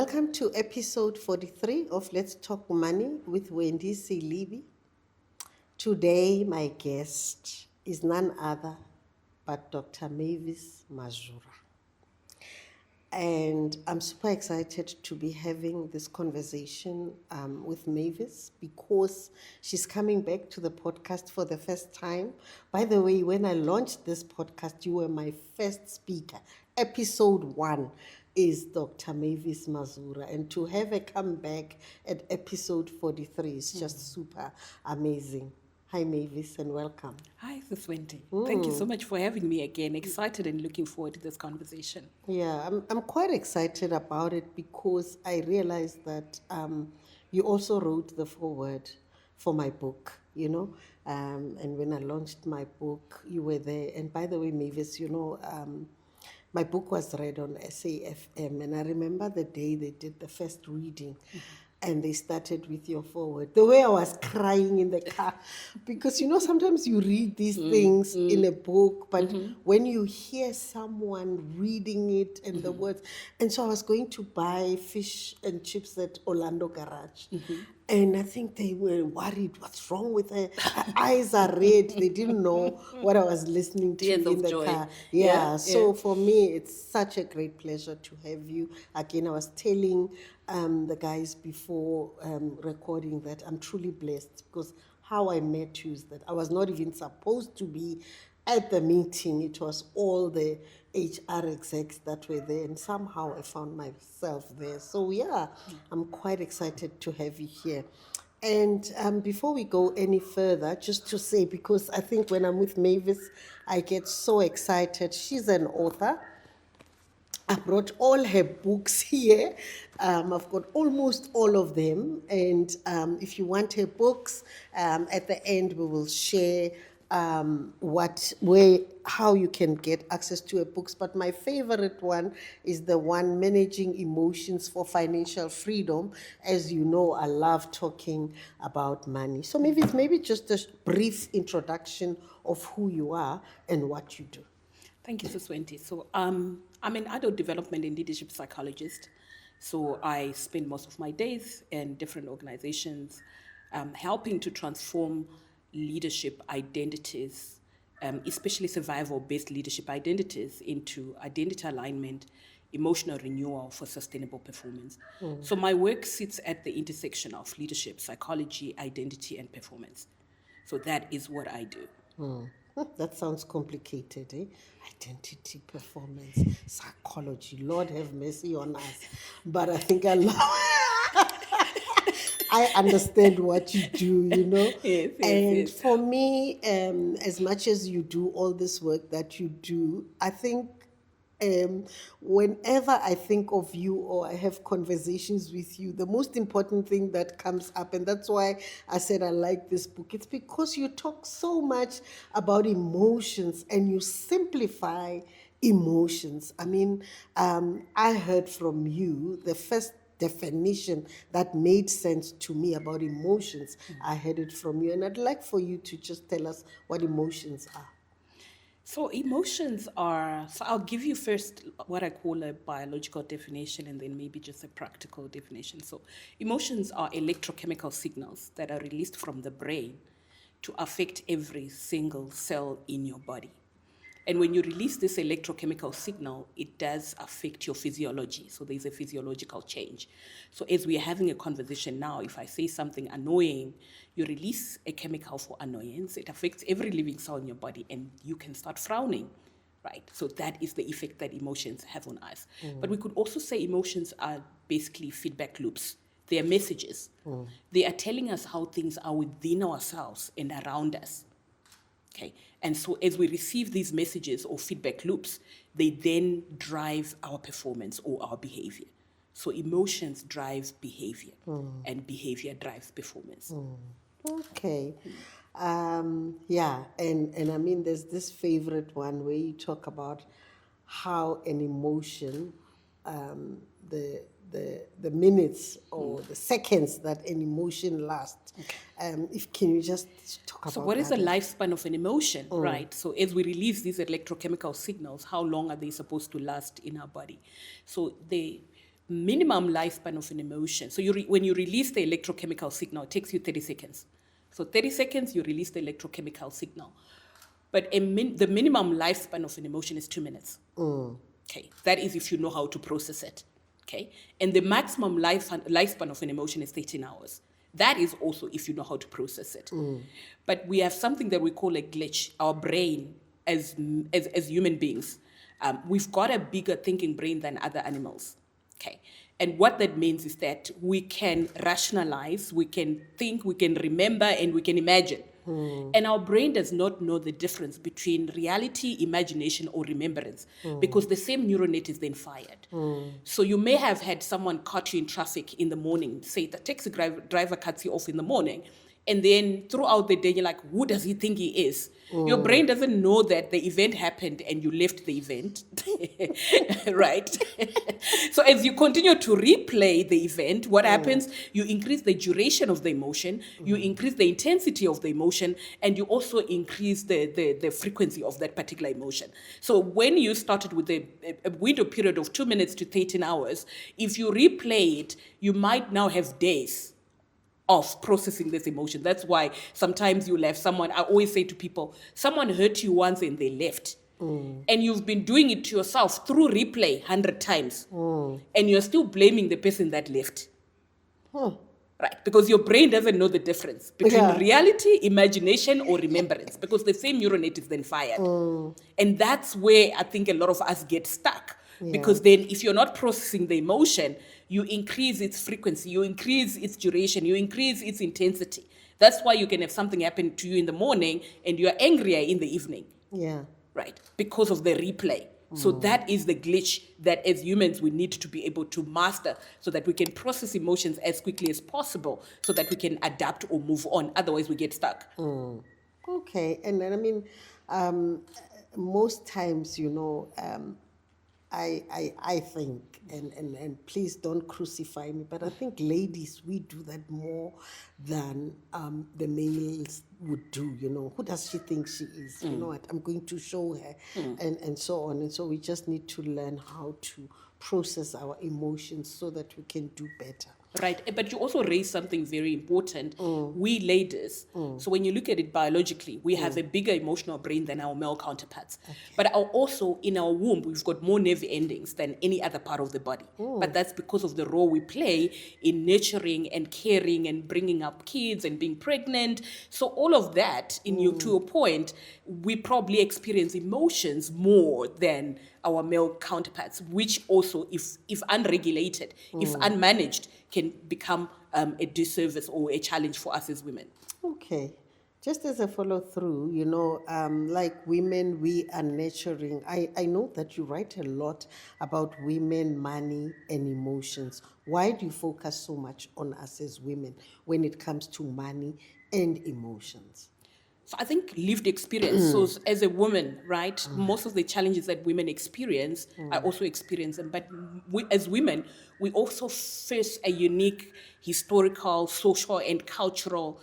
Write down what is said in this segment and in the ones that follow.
Welcome to episode 43 of Let's Talk Money with Wendy Silibi. Today, my guest is none other but Dr. Mavis Mazhura. And I'm super excited to be having this conversation with Mavis because she's coming back to the podcast for the first time. By the way, when I launched this podcast, you were my first speaker. Episode 1 is Dr. Mavis Mazhura. And to have her come back at episode 43 is just super amazing. Hi, Mavis, and welcome. Hi, Sis Wendy. Thank you so much for having me again. Excited and looking forward to this conversation. Yeah, I'm quite excited about it because I realized that you also wrote the foreword for my book, and when I launched my book, you were there. And by the way, Mavis, my book was read on SAFM, and I remember the day they did the first reading. And they started with your forward. The way I was crying in the car, because sometimes you read these things in a book, but when you hear someone reading it and the words, and so I was going to buy fish and chips at Orlando Garage. And I think they were worried, what's wrong with her? Her eyes are red. They didn't know what I was listening to Tears in of the joy. car. Yeah. For me, it's such a great pleasure to have you. Again, I was telling the guys before recording that I'm truly blessed because how I met you is that I was not even supposed to be at the meeting. It was all the HR execs that were there, and somehow I found myself there. So I'm quite excited to have you here. And before we go any further, just to say, because I think when I'm with Mavis, I get so excited. She's an author. I brought all her books here. I've got almost all of them. And if you want her books, at the end we will share how you can get access to her books. But my favorite one is the one, Managing Emotions for Financial Freedom. As you know, I love talking about money. So maybe just a brief introduction of who you are and what you do. Thank you, Sis Wendy. So I'm an adult development and leadership psychologist. So I spend most of my days in different organizations helping to transform leadership identities, especially survival-based leadership identities, into identity alignment, emotional renewal for sustainable performance. So my work sits at the intersection of leadership, psychology, identity, and performance. So that is what I do. That sounds complicated, eh? Identity, performance, psychology. Lord have mercy on us. But I think I understand what you do, Yes. For me, as much as you do all this work that you do, I think whenever I think of you or I have conversations with you, the most important thing that comes up, and that's why I said I like this book, it's because you talk so much about emotions and you simplify emotions. I mean, I heard from you the first definition that made sense to me about emotions. I heard it from you, and I'd like for you to just tell us what emotions are. So I'll give you first what I call a biological definition and then maybe just a practical definition. So emotions are electrochemical signals that are released from the brain to affect every single cell in your body. And when you release this electrochemical signal, it does affect your physiology. So there's a physiological change. So as we are having a conversation now, if I say something annoying, you release a chemical for annoyance. It affects every living cell in your body, and you can start frowning, right? So that is the effect that emotions have on us. But we could also say emotions are basically feedback loops. They are messages. They are telling us how things are within ourselves and around us. Okay, and so as we receive these messages or feedback loops, they then drive our performance or our behavior. So emotions drive behavior, and behavior drives performance. Okay. And I mean, there's this favorite one where you talk about how an emotion, the minutes or the seconds that an emotion lasts. Can you just talk about that? So what is the lifespan of an emotion, right? So as we release these electrochemical signals, how long are they supposed to last in our body? So minimum lifespan of an emotion. So when you release the electrochemical signal, it takes you 30 seconds. So 30 seconds, you release the electrochemical signal. But the minimum lifespan of an emotion is 2 minutes. Okay, that is if you know how to process it. Okay, and the maximum lifespan of an emotion is 13 hours. That is also if you know how to process it. But we have something that we call a glitch. Our brain, as human beings, we've got a bigger thinking brain than other animals. Okay, and what that means is that we can rationalize, we can think, we can remember, and we can imagine. And our brain does not know the difference between reality, imagination, or remembrance because the same neural net is then fired. So you may have had someone cut you in traffic in the morning, say the taxi driver cuts you off in the morning, and then throughout the day, you're like, who does he think he is? Your brain doesn't know that the event happened and you left the event, right? So as you continue to replay the event, what happens? You increase the duration of the emotion, you increase the intensity of the emotion, and you also increase the frequency of that particular emotion. So when you started with a window period of 2 minutes to 13 hours, if you replay it, you might now have days of processing this emotion. That's why sometimes you'll have someone, I always say to people, someone hurt you once and they left. And you've been doing it to yourself through replay 100 times. And you're still blaming the person that left. Right? Because your brain doesn't know the difference between reality, imagination, or remembrance, because the same neural net is then fired. And that's where I think a lot of us get stuck. Because then if you're not processing the emotion, you increase its frequency, you increase its duration, you increase its intensity. That's why you can have something happen to you in the morning and you're angrier in the evening. Yeah. Right? Because of the replay. So that is the glitch that as humans we need to be able to master so that we can process emotions as quickly as possible so that we can adapt or move on. Otherwise we get stuck. Okay. And then, I mean, most times, I think, and please don't crucify me, but I think ladies, we do that more than the males would do. Who does she think she is? You know what, I'm going to show her, and so on. And so we just need to learn how to process our emotions so that we can do better. Right, but you also raised something very important. We ladies, so when you look at it biologically, we have a bigger emotional brain than our male counterparts. Okay. But also in our womb, we've got more nerve endings than any other part of the body. But that's because of the role we play in nurturing and caring and bringing up kids and being pregnant. So all of that, to your point, we probably experience emotions more than our male counterparts, which also, if unregulated, if unmanaged, can become a disservice or a challenge for us as women. Okay. Just as a follow-through, like women, we are nurturing. I know that you write a lot about women, money, and emotions. Why do you focus so much on us as women when it comes to money and emotions? So I think lived experience. So as a woman, right, most of the challenges that women experience, I also experience them. But as women, we also face a unique historical, social, and cultural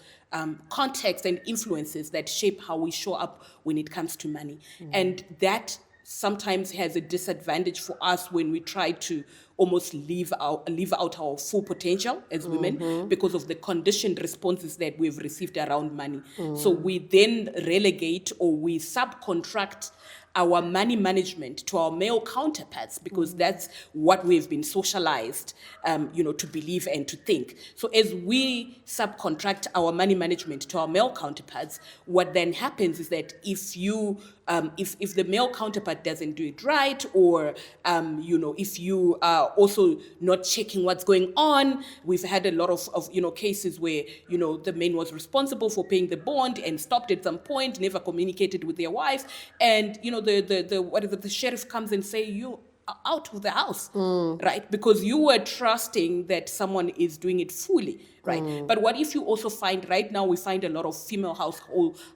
context and influences that shape how we show up when it comes to money. And that sometimes has a disadvantage for us when we try to almost live out our full potential as women because of the conditioned responses that we've received around money. So we then relegate or we subcontract our money management to our male counterparts because that's what we've been socialized, to believe and to think. So as we subcontract our money management to our male counterparts, what then happens is that if the male counterpart doesn't do it right, or if you are also not checking what's going on, we've had a lot of cases where the man was responsible for paying the bond and stopped at some point, never communicated with their wives, and the sheriff comes and say you are out of the house, right? Because you were trusting that someone is doing it fully, right? But what if you also find, right now we find a lot of female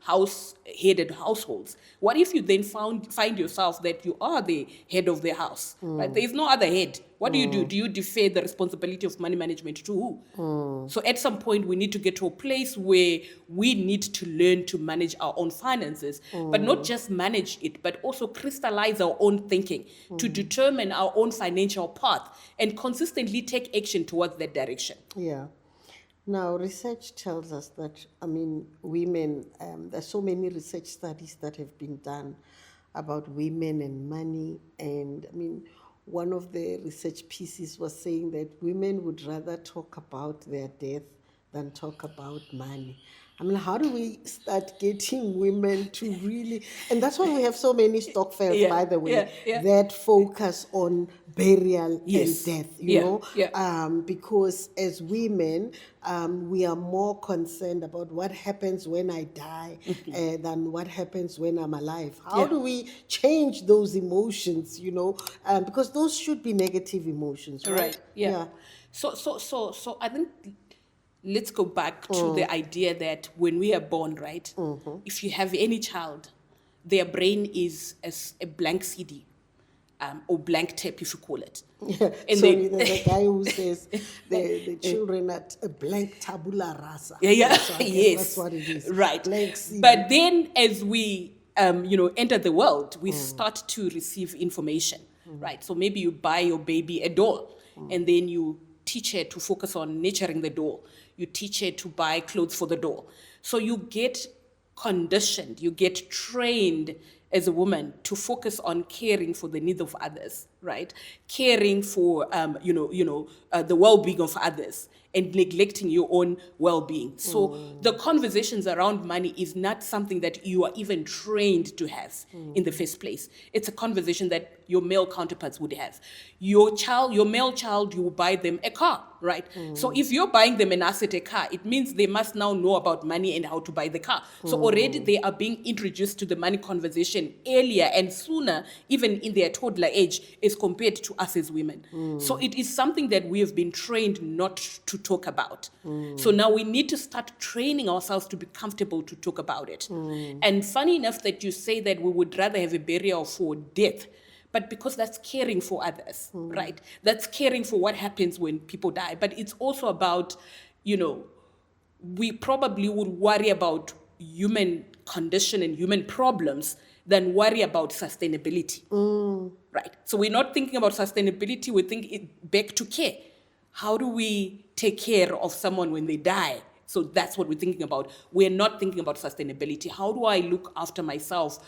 house-headed households. What if you then find yourself that you are the head of the house, right? There is no other head What do? Do you defer the responsibility of money management to who? So at some point, we need to get to a place where we need to learn to manage our own finances, but not just manage it, but also crystallize our own thinking to determine our own financial path and consistently take action towards that direction. Yeah. Now, research tells us that, I mean, women, there's so many research studies that have been done about women and money. And I mean, one of the research pieces was saying that women would rather talk about their death than talk about money. I mean, how do we start getting women to really, and that's why we have so many stock fails, by the way, that focus on burial and death, you know, because as women, we are more concerned about what happens when I die than what happens when I'm alive. How do we change those emotions, you know, because those should be negative emotions, right? So I think let's go back to the idea that when we are born, right, if you have any child, their brain is as a blank CD, or blank tape, if you call it. Yeah. And Sorry, there's a guy who says the children are a blank tabula rasa. So I guess that's what it is. Right. Blank CD. But then as we enter the world, we start to receive information, right? So maybe you buy your baby a doll, and then you teach her to focus on nurturing the doll. You teach her to buy clothes for the doll. So you get conditioned, you get trained as a woman to focus on caring for the needs of others, right? Caring for, the well-being of others and neglecting your own well-being. So the conversations around money is not something that you are even trained to have in the first place. It's a conversation that your male counterparts would have. Your male child, you will buy them a car, right? So if you're buying them an asset, a car, it means they must now know about money and how to buy the car. So already they are being introduced to the money conversation earlier and sooner, even in their toddler age, as compared to us as women. So it is something that we have been trained not to talk about. So now we need to start training ourselves to be comfortable to talk about it. And funny enough that you say that we would rather have a burial for death, but because that's caring for others, right? That's caring for what happens when people die. But it's also about, we probably would worry about human condition and human problems than worry about sustainability, right? So we're not thinking about sustainability, we think it back to care. How do we take care of someone when they die? So that's what we're thinking about. We're not thinking about sustainability. How do I look after myself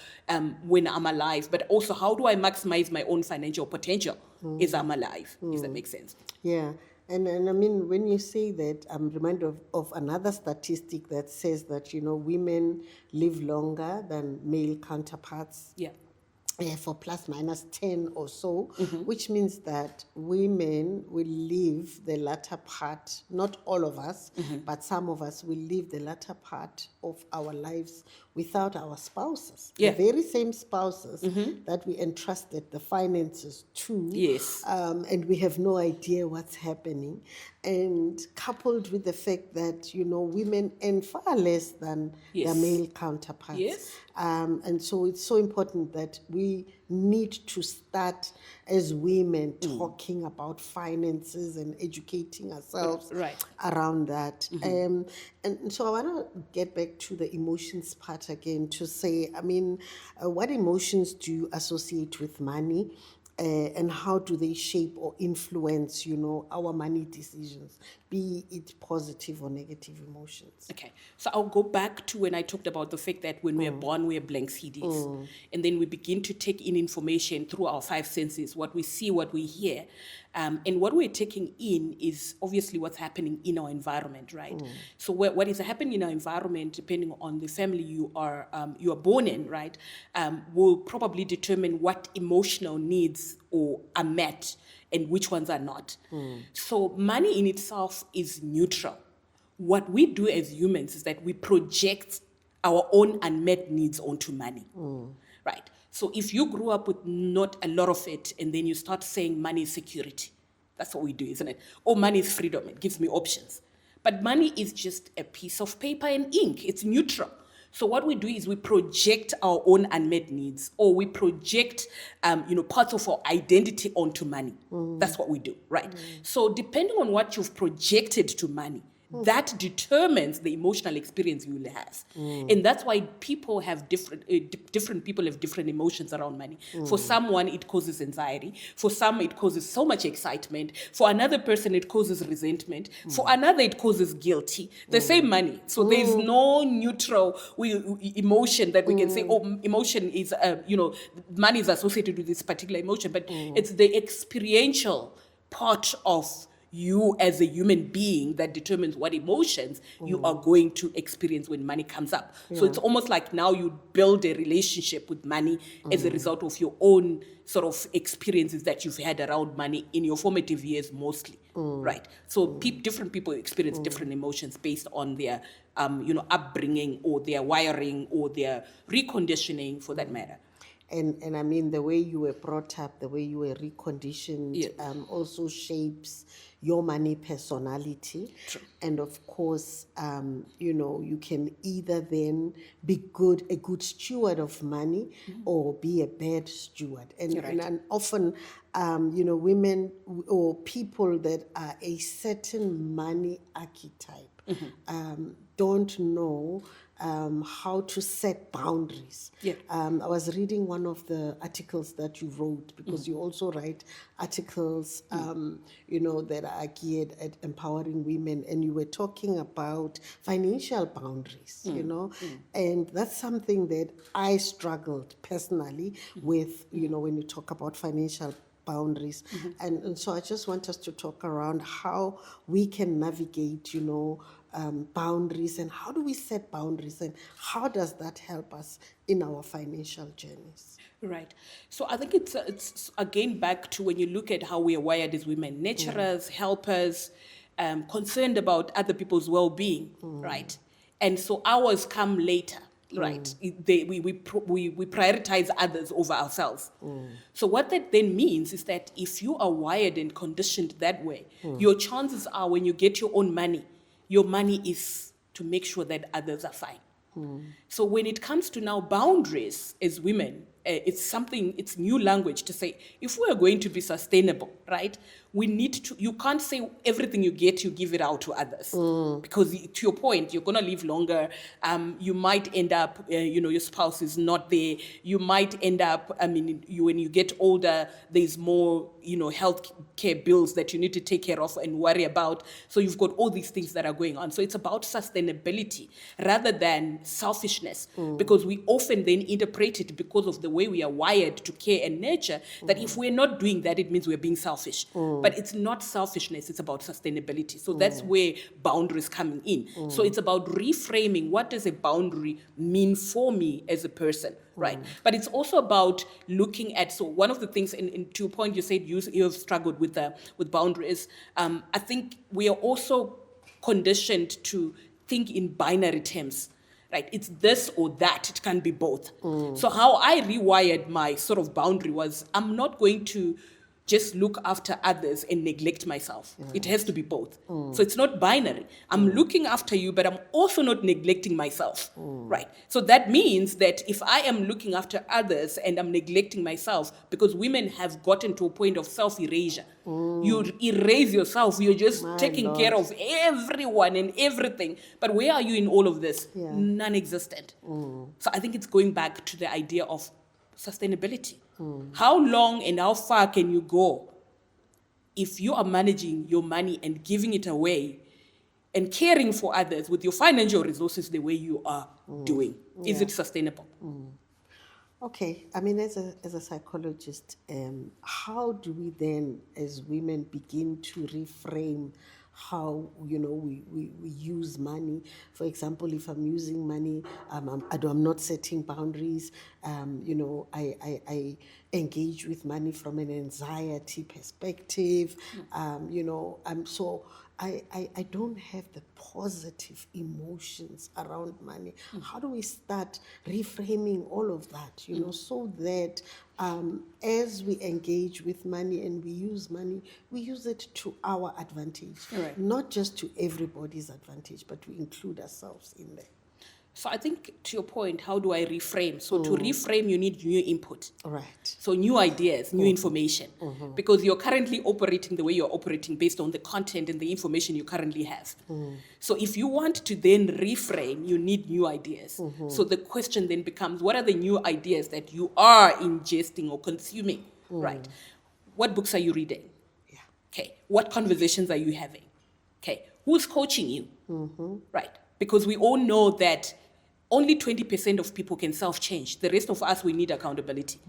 when I'm alive? But also, how do I maximize my own financial potential as I'm alive? Does that make sense? Yeah. And I mean, when you say that, I'm reminded of another statistic that says that, women live longer than male counterparts. Yeah. For plus minus 10 or so, which means that women will live the latter part, not all of us, but some of us will live the latter part of our lives without our spouses. The very same spouses that we entrusted the finances to. Yes. And we have no idea what's happening. And coupled with the fact that, women earn far less than their male counterparts. Yes. And so it's so important that we need to start as women talking about finances and educating ourselves around that. And so I want to get back to the emotions part again to say, I mean, what emotions do you associate with money? And how do they shape or influence, our money decisions, be it positive or negative emotions? Okay, so I'll go back to when I talked about the fact that when we are born, we are blank CDs. And then we begin to take in information through our five senses, what we see, what we hear. And what we're taking in is obviously what's happening in our environment, right? So what is happening in our environment, depending on the family you are born in, right, will probably determine what emotional needs are met and which ones are not. So money in itself is neutral. What we do as humans is that we project our own unmet needs onto money, right? So if you grew up with not a lot of it and then you start saying money is security, that's what we do, isn't it? Or money is freedom, it gives me options. But money is just a piece of paper and ink, it's neutral. So what we do is we project our own unmet needs, or we project, parts of our identity onto money. That's what we do, right? So depending on what you've projected to money, that determines the emotional experience you will have. And that's why people have different people have different emotions around money. For someone, it causes anxiety. For some, it causes so much excitement. For another person, it causes resentment. For another, it causes guilty. The same money. So there's no neutral emotion that we can say, oh, emotion is, money is associated with this particular emotion, but it's the experiential part of you as a human being that determines what emotions you are going to experience when money comes up. So it's almost like now you build a relationship with money as a result of your own sort of experiences that you've had around money in your formative years mostly, right? So different people experience different emotions based on their, upbringing or their wiring or their reconditioning for that matter. And I mean, the way you were brought up, the way you were reconditioned, Yeah. also shapes your money personality. True. And of course, you can either then be a good steward of money, or be a bad steward. And, You're right. and often, women or people that are a certain money archetype don't know how to set boundaries. Yeah. I was reading one of the articles that you wrote, because you also write articles, that are geared at empowering women, and you were talking about financial boundaries, and that's something that I struggled personally with, when you talk about financial boundaries. And so I just want us to talk around how we can navigate, boundaries, and how do we set boundaries, and how does that help us in our financial journeys? Right. So I think it's again back to when you look at how we are wired as women, nurturers, helpers, concerned about other people's well-being, right? And so ours come later, right? We prioritize others over ourselves. So what that then means is that if you are wired and conditioned that way, your chances are when you get your own money, your money is to make sure that others are fine. So when it comes to now boundaries as women, it's new language to say, if we are going to be sustainable, right, we need to, you can't say everything you get, you give it out to others. Because to your point, you're going to live longer. You might end up, your spouse is not there. You might end up, when you get older, there's more, health care bills that you need to take care of and worry about. So you've got all these things that are going on. So it's about sustainability rather than selfishness, because we often then interpret it, because of the way we are wired to care and nurture, that if we're not doing that, it means we're being selfish. But it's not selfishness, it's about sustainability. So that's where boundaries coming in. So it's about reframing, what does a boundary mean for me as a person, right? But it's also about looking at, so one of the things, and to your point, you said you have struggled with boundaries. I think we are also conditioned to think in binary terms. Right, it's this or that, it can be both. So how I rewired my sort of boundary was, I'm not going to just look after others and neglect myself. It has to be both. So it's not binary. I'm looking after you, but I'm also not neglecting myself, right? So that means that if I am looking after others and I'm neglecting myself, because women have gotten to a point of self-erasure. You erase yourself, you're just taking care of everyone and everything. But where are you in all of this? Non-existent. So I think it's going back to the idea of sustainability. How long and how far can you go if you are managing your money and giving it away and caring for others with your financial resources the way you are doing? Is it sustainable? Okay, I mean, as a psychologist, how do we then, as women, begin to reframe how we use money? For example, if I'm using money, I'm not setting boundaries. I engage with money from an anxiety perspective. So I don't have the positive emotions around money. How do we start reframing all of that, so that as we engage with money and we use it to our advantage, Right. not just to everybody's advantage, but we include ourselves in there? So I think to your point, how do I reframe? So to reframe, you need new input. Right. So new ideas, new information, because you're currently operating the way you're operating based on the content and the information you currently have. So if you want to then reframe, you need new ideas. So the question then becomes, what are the new ideas that you are ingesting or consuming, right? What books are you reading? Yeah. Okay. What conversations are you having? Okay. Who's coaching you? Right. Because we all know that only 20% of people can self-change. The rest of us, we need accountability.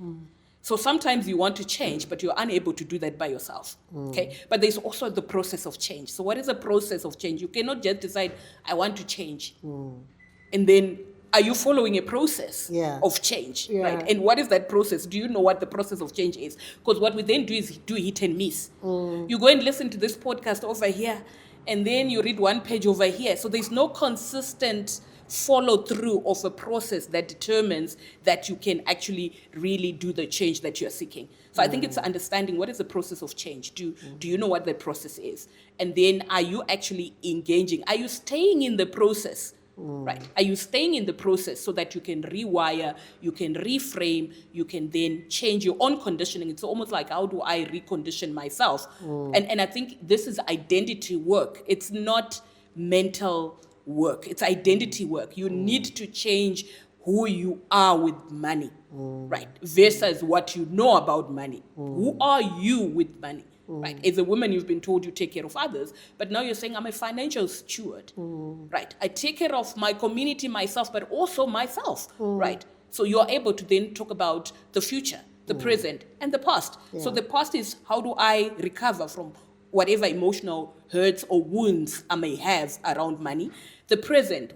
So sometimes you want to change, but you're unable to do that by yourself. Okay. But there's also the process of change. So what is the process of change? You cannot just decide, I want to change. And then are you following a process of change? Right. And what is that process? Do you know what the process of change is? Because what we then do is do hit and miss. You go and listen to this podcast over here, and then you read one page over here. So there's no consistent follow through of a process that determines that you can actually really do the change that you're seeking. So I think it's understanding what is the process of change. Do you know what the process is? And then are you actually engaging? Are you staying in the process? Right. Are you staying in the process so that you can rewire, you can reframe, you can then change your own conditioning? It's almost like, how do I recondition myself? And I think this is identity work. It's not mental work. It's identity work. You need to change who you are with money, right? Versus what you know about money. Who are you with money? Right. As a woman, you've been told you take care of others, but now you're saying I'm a financial steward. Right. I take care of my community, myself, but also myself. Right. So you're able to then talk about the future, the present, and the past. So the past is, how do I recover from whatever emotional hurts or wounds I may have around money? The present,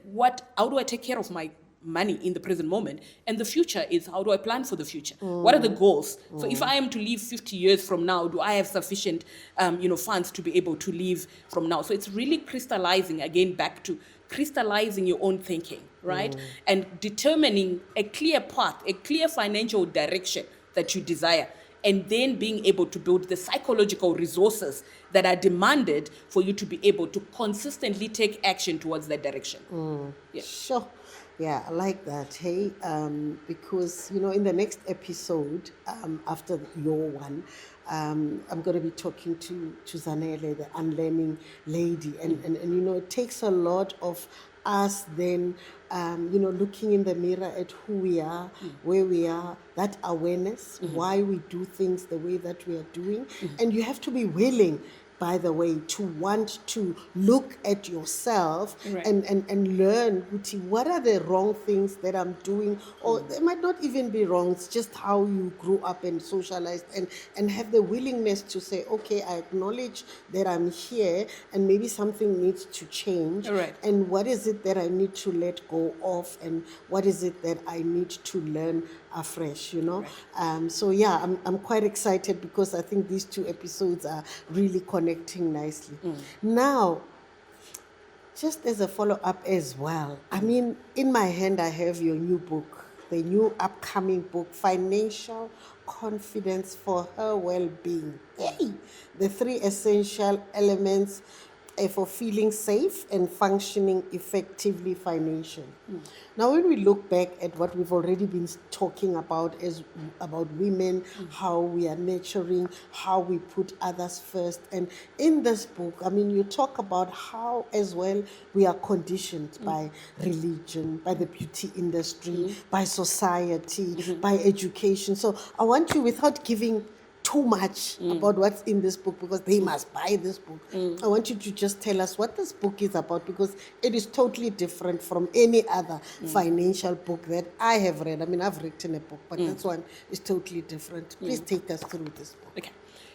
how do I take care of my money in the present moment? And the future is, how do I plan for the future? What are the goals? So if I am to leave 50 years from now, do I have sufficient funds to be able to leave from now? So it's really crystallizing, again, back to crystallizing your own thinking, right? And determining a clear path, a clear financial direction that you desire, and then being able to build the psychological resources that are demanded for you to be able to consistently take action towards that direction. Yeah. Sure. Yeah, I like that. Hey, because, in the next episode, after your one, I'm going to be talking to Zanele, the unlearning lady. And it takes a lot of us then, looking in the mirror at who we are, where we are, that awareness, why we do things the way that we are doing. And you have to be willing, by the way, to want to look at yourself and learn, what are the wrong things that I'm doing? Or they might not even be wrong, it's just how you grew up and socialized, and have the willingness to say, okay, I acknowledge that I'm here and maybe something needs to change. And what is it that I need to let go of, and what is it that I need to learn afresh, So yeah, I'm quite excited because I think these two episodes are really connecting nicely. Now, just as a follow-up as well, I mean, in my hand I have your new book, the new upcoming book, Financial Confidence for Her Well-Being. Hey, the 3 essential elements for feeling safe and functioning effectively financially. Now, when we look back at what we've already been talking about about women, how we are nurturing, how we put others first, and in this book, I mean, you talk about how as well we are conditioned by religion, by the beauty industry, by society, by education. So I want you, without giving too much about what's in this book, because they must buy this book. I want you to just tell us what this book is about, because it is totally different from any other financial book that I have read. I mean, I've written a book, but this one is totally different. Please take us through this book. Okay.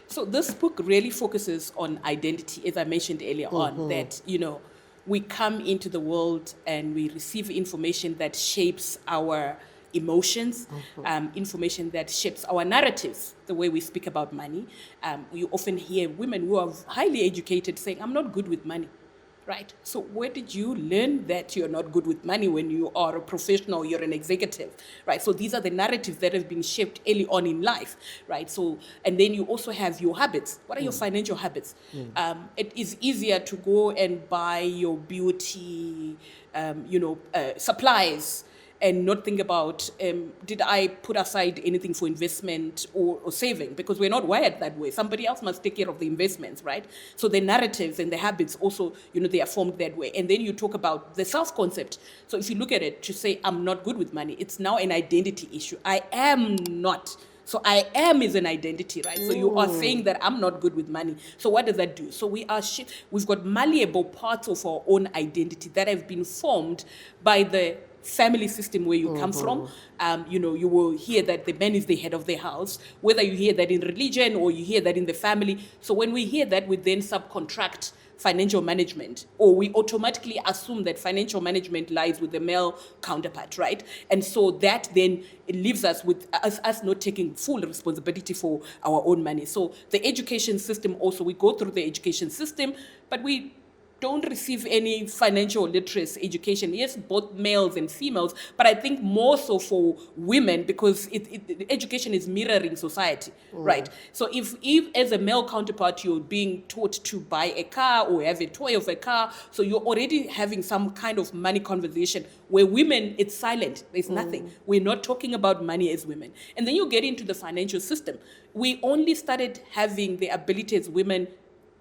So this book really focuses on identity, as I mentioned earlier on, that, we come into the world and we receive information that shapes our emotions, information that shapes our narratives, the way we speak about money. You often hear women who are highly educated saying, I'm not good with money. Right. So where did you learn that you're not good with money when you are a professional, you're an executive, right? So these are the narratives that have been shaped early on in life, right? So, and then you also have your habits. What are your financial habits? It is easier to go and buy your beauty, supplies, and not think about, did I put aside anything for investment or saving? Because we're not wired that way. Somebody else must take care of the investments, right? So the narratives and the habits also, they are formed that way. And then you talk about the self-concept. So if you look at it, to say, I'm not good with money, it's now an identity issue. I am not. So I am is an identity, right? So you are saying that I'm not good with money. So what does that do? So we've got malleable parts of our own identity that have been formed by the family system where you come from. You will hear that the man is the head of the house, whether you hear that in religion or you hear that in the family. So when we hear that, we then subcontract financial management, or we automatically assume that financial management lies with the male counterpart, right? And so that then it leaves us with us not taking full responsibility for our own money. So the education system also, we go through the education system, but we don't receive any financial literacy education. Yes, both males and females, but I think more so for women, because education is mirroring society, right? So if as a male counterpart, you're being taught to buy a car or have a toy of a car, so you're already having some kind of money conversation, where women, it's silent, there's nothing. We're not talking about money as women. And then you get into the financial system. We only started having the ability as women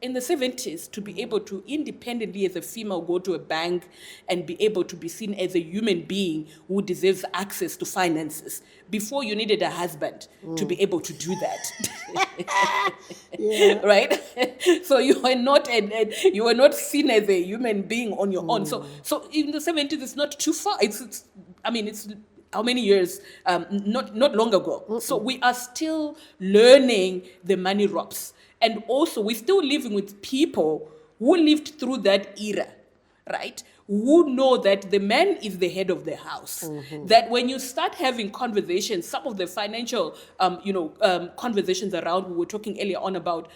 in the 70s to be able to independently as a female go to a bank and be able to be seen as a human being who deserves access to finances. Before, you needed a husband to be able to do that. Right? So you are not seen as a human being on your own. So in the 70s, it's not too far. It's how many years? Not long ago. So we are still learning the money ropes. And also, we're still living with people who lived through that era, right? Who know that the man is the head of the house. That when you start having conversations, some of the financial, conversations around, we were talking earlier on about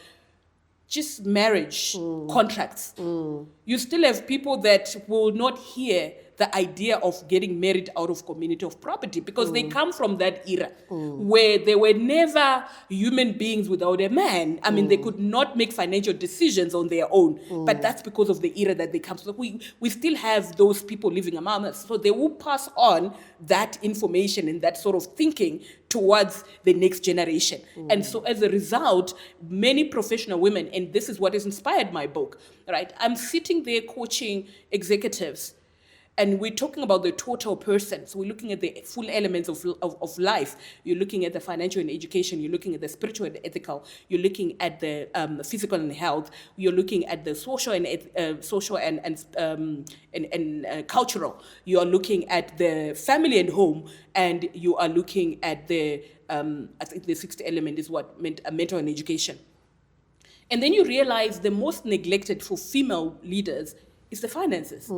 just marriage contracts. You still have people that will not hear the idea of getting married out of community of property, because they come from that era where they were never human beings without a man. I mean, they could not make financial decisions on their own, but that's because of the era that they come from. So we still have those people living among us. So they will pass on that information and that sort of thinking towards the next generation. And so as a result, many professional women, and this is what has inspired my book, right? I'm sitting there coaching executives, and we're talking about the total person. So we're looking at the full elements of life. You're looking at the financial and education. You're looking at the spiritual and ethical. You're looking at the physical and health. You're looking at the social and cultural. You are looking at the family and home, and you are looking at the I think the sixth element is what mental and education. And then you realize the most neglected for female leaders is the finances.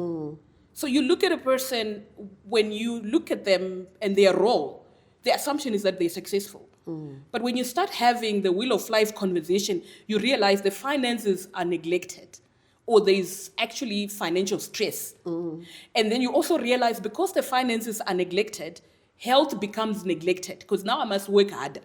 So you look at a person, when you look at them and their role, the assumption is that they're successful. But when you start having the wheel of life conversation, you realize the finances are neglected, or there's actually financial stress. And then you also realize, because the finances are neglected, health becomes neglected, because now I must work harder.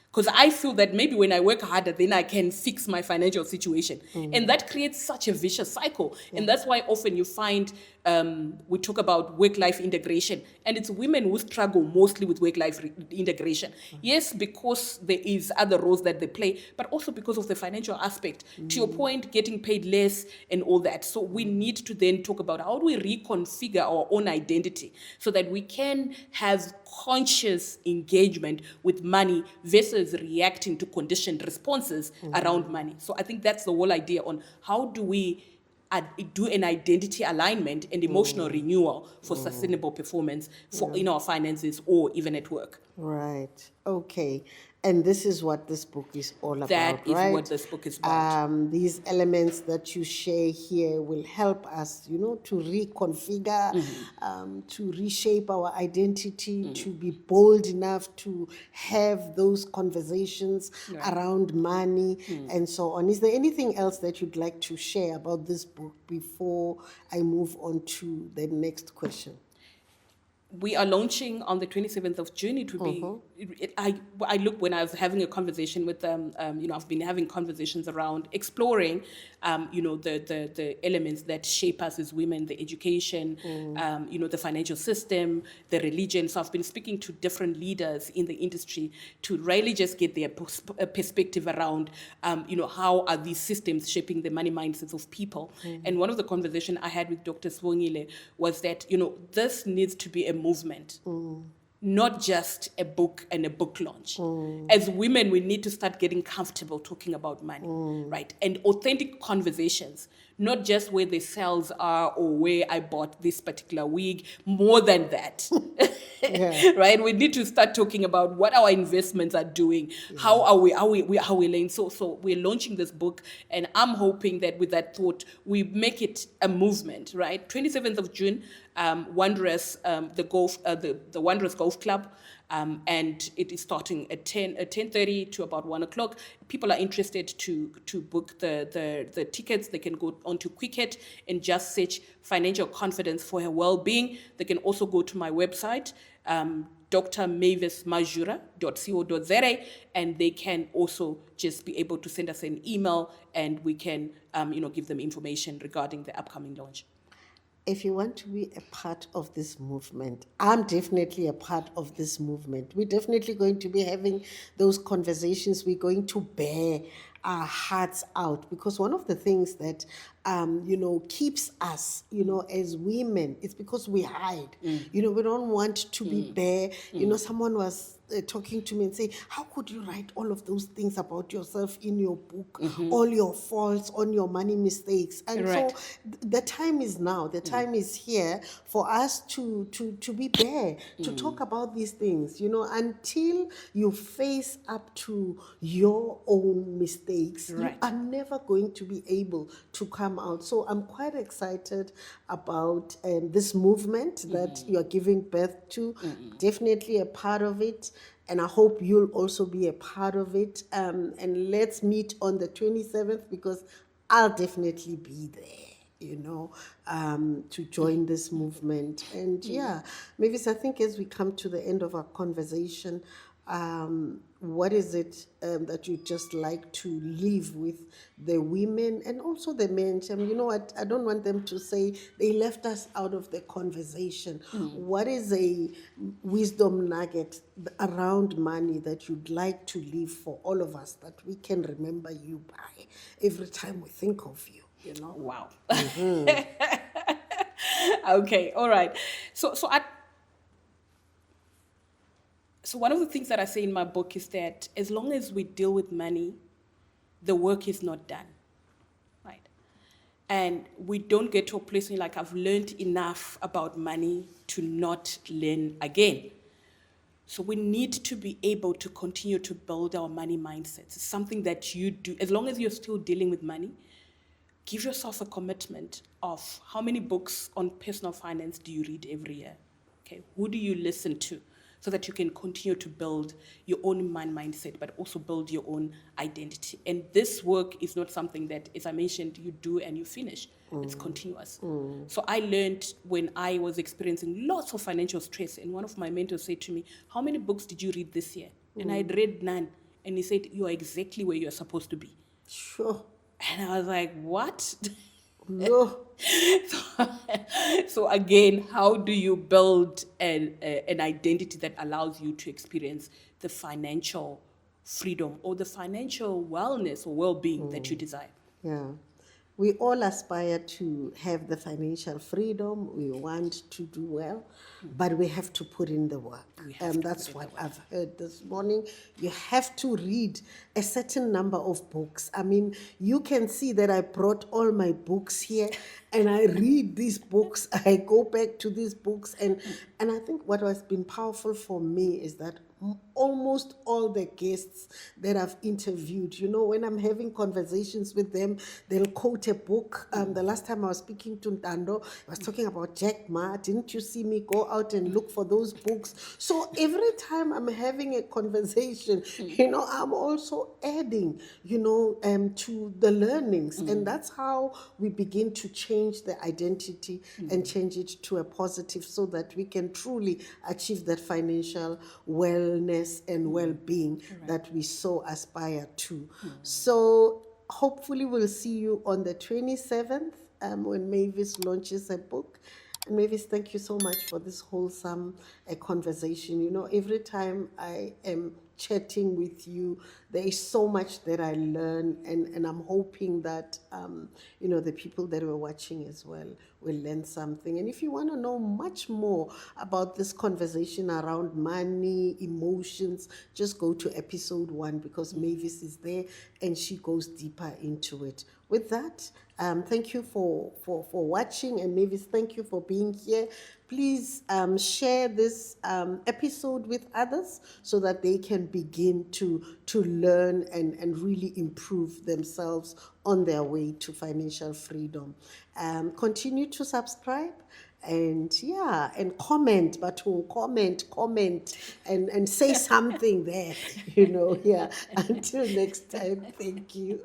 Because I feel that maybe when I work harder, then I can fix my financial situation. And that creates such a vicious cycle. And that's why often you find we talk about work-life integration. And it's women who struggle mostly with work-life integration. Yes, because there is other roles that they play, but also because of the financial aspect. To your point, getting paid less and all that. So we need to then talk about how do we reconfigure our own identity so that we can have conscious engagement with money versus reacting to conditioned responses around money. So I think that's the whole idea on how do we do an identity alignment and emotional renewal for sustainable performance in our finances or even at work. Right. Okay. And this is what this book is all That about, is what right? this book is about. These elements that you share here will help us, to reconfigure, to reshape our identity, to be bold enough to have those conversations Right. around money and so on. Is there anything else that you'd like to share about this book before I move on to the next question? We are launching on the 27th of June. It will be, I look, when I was having a conversation with them, I've been having conversations around exploring, the elements that shape us as women, the education, the financial system, the religion. So I've been speaking to different leaders in the industry to really just get their perspective around, how are these systems shaping the money mindsets of people. And one of the conversations I had with Dr. Swongile was that, this needs to be a movement, not just a book and a book launch. As women, we need to start getting comfortable talking about money, right? And authentic conversations, not just where the sales are or where I bought this particular wig, more than that. Right? We need to start talking about what our investments are doing. How are we laying? So we're launching this book, and I'm hoping that with that thought, we make it a movement, right? 27th of June, Wanderers, the Wanderers Golf Club, and it is starting at 10:30 to about 1 o'clock. People are interested to book the tickets. They can go onto Quicket and just search financial confidence for her well-being. They can also go to my website, Dr Mavis Mazhura.co.za, and they can also just be able to send us an email, and we can give them information regarding the upcoming launch. If you want to be a part of this movement, I'm definitely a part of this movement. We're definitely going to be having those conversations. We're going to bear our hearts out, because one of the things that keeps us, as women, it's because we hide. We don't want to be bare. Someone was talking to me and say, how could you write all of those things about yourself in your book, all your faults, on your money mistakes? And Right. so the time is now. The time is here for us to be bare, to talk about these things, until you face up to your own mistakes. Right. You are never going to be able to come out. So I'm quite excited about this movement that you're giving birth to. Definitely a part of it. And I hope you'll also be a part of it. And let's meet on the 27th, because I'll definitely be there, to join this movement. And yeah, Mavis, I think as we come to the end of our conversation, what is it that you just like to leave with the women and also the men? You know what? I don't want them to say they left us out of the conversation. What is a wisdom nugget around money that you'd like to leave for all of us, that we can remember you by every time we think of you? Wow. Okay, all right. So one of the things that I say in my book is that as long as we deal with money, the work is not done, right? And we don't get to a place where like, I've learned enough about money to not learn again. So we need to be able to continue to build our money mindsets. It's something that you do. As long as you're still dealing with money, give yourself a commitment of how many books on personal finance do you read every year? Okay, who do you listen to? So that you can continue to build your own mindset, but also build your own identity. And this work is not something that, as I mentioned, you do and you finish. It's continuous. So I learned when I was experiencing lots of financial stress, and one of my mentors said to me, how many books did you read this year? And I'd read none. And he said, you are exactly where you're supposed to be. Sure. And I was like, what? No. So again, how do you build an identity that allows you to experience the financial freedom or the financial wellness or well-being that you desire? Yeah. We all aspire to have the financial freedom. We want to do well, but we have to put in the work. That's what I've heard this morning. You have to read a certain number of books. I mean, you can see that I brought all my books here, and I read these books. I go back to these books, and I think what has been powerful for me is that almost all the guests that I've interviewed. You know, when I'm having conversations with them, they'll quote a book. The last time I was speaking to Ntando, I was talking about Jack Ma. Didn't you see me go out and look for those books? So every time I'm having a conversation, you know, I'm also adding, you know, to the learnings. And that's how we begin to change the identity and change it to a positive, so that we can truly achieve that financial wellness and well-being that we so aspire to. So hopefully we'll see you on the 27th, when Mavis launches her book. And Mavis, thank you so much for this wholesome conversation. You know, every time I am chatting with you, there is so much that I learn, and I'm hoping that, you know, the people that were watching as well will learn something. And if you want to know much more about this conversation around money, emotions, just go to episode 1, because Mavis is there and she goes deeper into it. With that, thank you for watching, and Mavis, thank you for being here. Please share this episode with others, so that they can begin to learn and really improve themselves on their way to financial freedom. Continue to subscribe, and and comment, but comment and say something there, you know. Until next time, thank you.